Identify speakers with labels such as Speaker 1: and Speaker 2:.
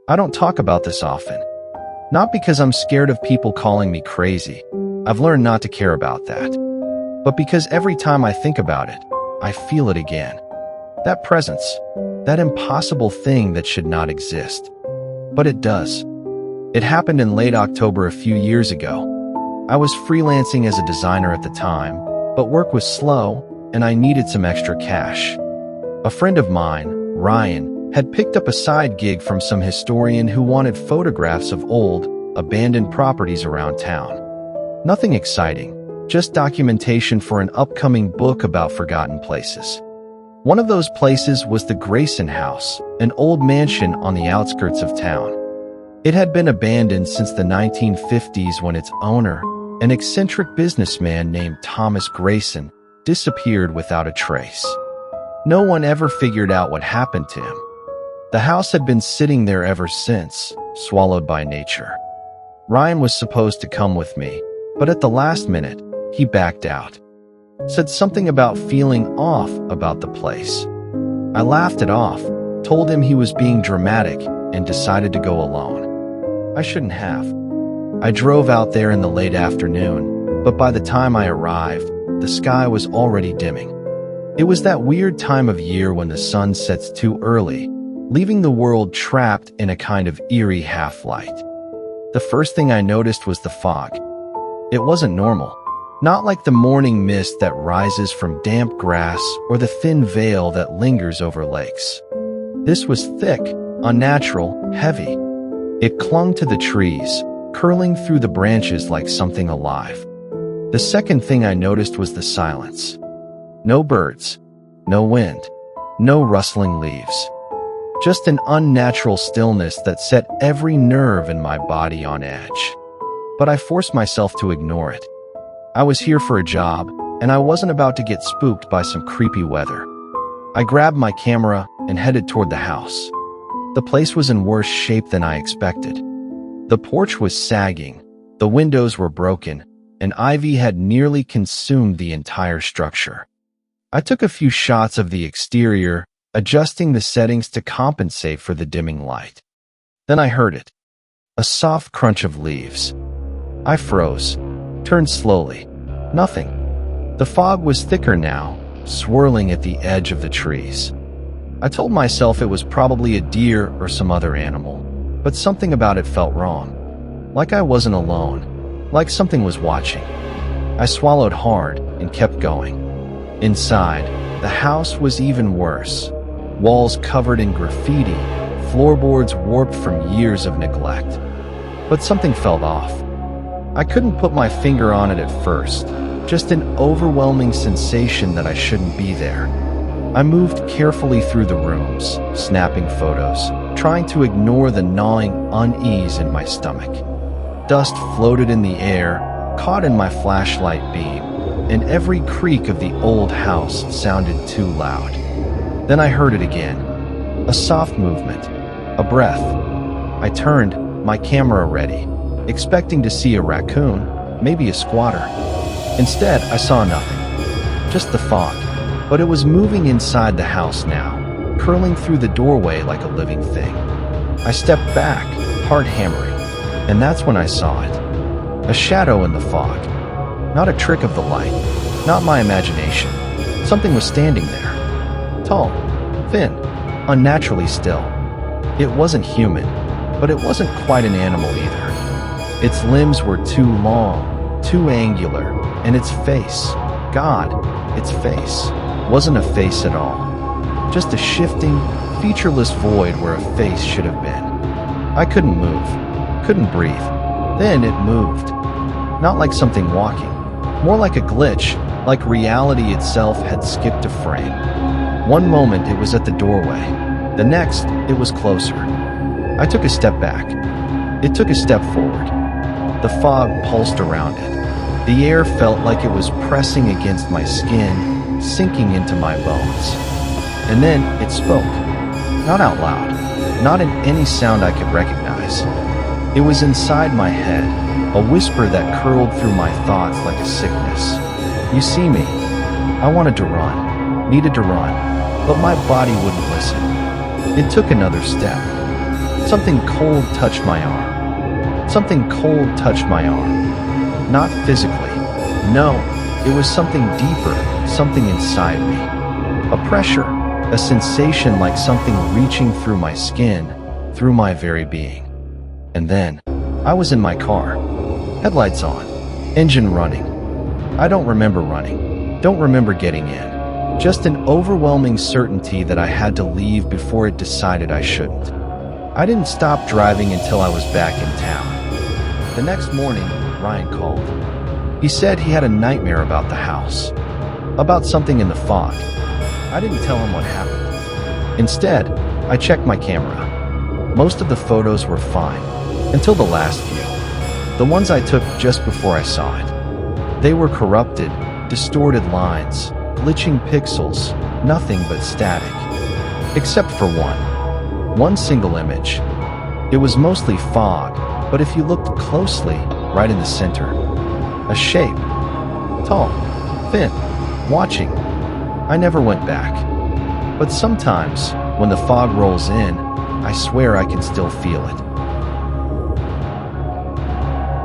Speaker 1: I don't talk about this often. Not because I'm scared of people calling me crazy. I've learned not to care about that. But because every time I think about it, I feel it again. That presence, that impossible thing that should not exist. But it does. It happened in late October a few years ago. I was freelancing as a designer at the time, but work was slow and I needed some extra cash. A friend of mine, Ryan, had picked up a side gig from some historian who wanted photographs of old, abandoned properties around town. Nothing exciting, just documentation for an upcoming book about forgotten places. One of those places was the Grayson House, an old mansion on the outskirts of town. It had been abandoned since the 1950s when its owner, an eccentric businessman named Thomas Grayson, disappeared without a trace. No one ever figured out what happened to him. The house had been sitting there ever since, swallowed by nature. Ryan was supposed to come with me, but at the last minute, he backed out. Said something about feeling off about the place. I laughed it off, told him he was being dramatic, and decided to go alone. I shouldn't have. I drove out there in the late afternoon, but by the time I arrived, the sky was already dimming. It was that weird time of year when the sun sets too early, leaving the world trapped in a kind of eerie half-light. The first thing I noticed was the fog. It wasn't normal. Not like the morning mist that rises from damp grass or the thin veil that lingers over lakes. This was thick, unnatural, heavy. It clung to the trees, curling through the branches like something alive. The second thing I noticed was the silence. No birds, no wind, no rustling leaves. Just an unnatural stillness that set every nerve in my body on edge. But I forced myself to ignore it. I was here for a job, and I wasn't about to get spooked by some creepy weather. I grabbed my camera and headed toward the house. The place was in worse shape than I expected. The porch was sagging, the windows were broken, and ivy had nearly consumed the entire structure. I took a few shots of the exterior, adjusting the settings to compensate for the dimming light. Then I heard it. A soft crunch of leaves. I froze, turned slowly. Nothing. The fog was thicker now, swirling at the edge of the trees. I told myself it was probably a deer or some other animal, but something about it felt wrong. Like I wasn't alone, like something was watching. I swallowed hard and kept going. Inside, the house was even worse. Walls covered in graffiti, floorboards warped from years of neglect. But something felt off. I couldn't put my finger on it at first, just an overwhelming sensation that I shouldn't be there. I moved carefully through the rooms, snapping photos, trying to ignore the gnawing unease in my stomach. Dust floated in the air, caught in my flashlight beam, and every creak of the old house sounded too loud. Then I heard it again. A soft movement, a breath. I turned, my camera ready, expecting to see a raccoon, maybe a squatter. Instead, I saw nothing, just the fog. But it was moving inside the house now, curling through the doorway like a living thing. I stepped back, heart hammering, and that's when I saw it. A shadow in the fog. Not a trick of the light, not my imagination. Something was standing there. Tall, thin, unnaturally still. It wasn't human, but it wasn't quite an animal either. Its limbs were too long, too angular, and its face, God, its face, wasn't a face at all. Just a shifting, featureless void where a face should have been. I couldn't move, couldn't breathe. Then it moved. Not like something walking, more like a glitch, like reality itself had skipped a frame. One moment it was at the doorway, the next it was closer. I took a step back. It took a step forward. The fog pulsed around it. The air felt like it was pressing against my skin, sinking into my bones. And then it spoke. Not out loud, not in any sound I could recognize. It was inside my head, a whisper that curled through my thoughts like a sickness. You see me. I wanted to run, needed to run, but my body wouldn't listen. It took another step. Something cold touched my arm. Something cold touched my arm. Not physically. No, it was something deeper, something inside me. A pressure, a sensation like something reaching through my skin, through my very being. And then, I was in my car. Headlights on. Engine running. I don't remember running. Don't remember getting in. Just an overwhelming certainty that I had to leave before it decided I shouldn't. I didn't stop driving until I was back in town. The next morning, Ryan called. He said he had a nightmare about the house. About something in the fog. I didn't tell him what happened. Instead, I checked my camera. Most of the photos were fine, until the last few. The ones I took just before I saw it. They were corrupted, distorted lines, glitching pixels, nothing but static. Except for one single image. It was mostly fog, but if you looked closely, right in the center, a shape. Tall, thin, watching. I never went back. But sometimes, when the fog rolls in, I swear I can still feel it.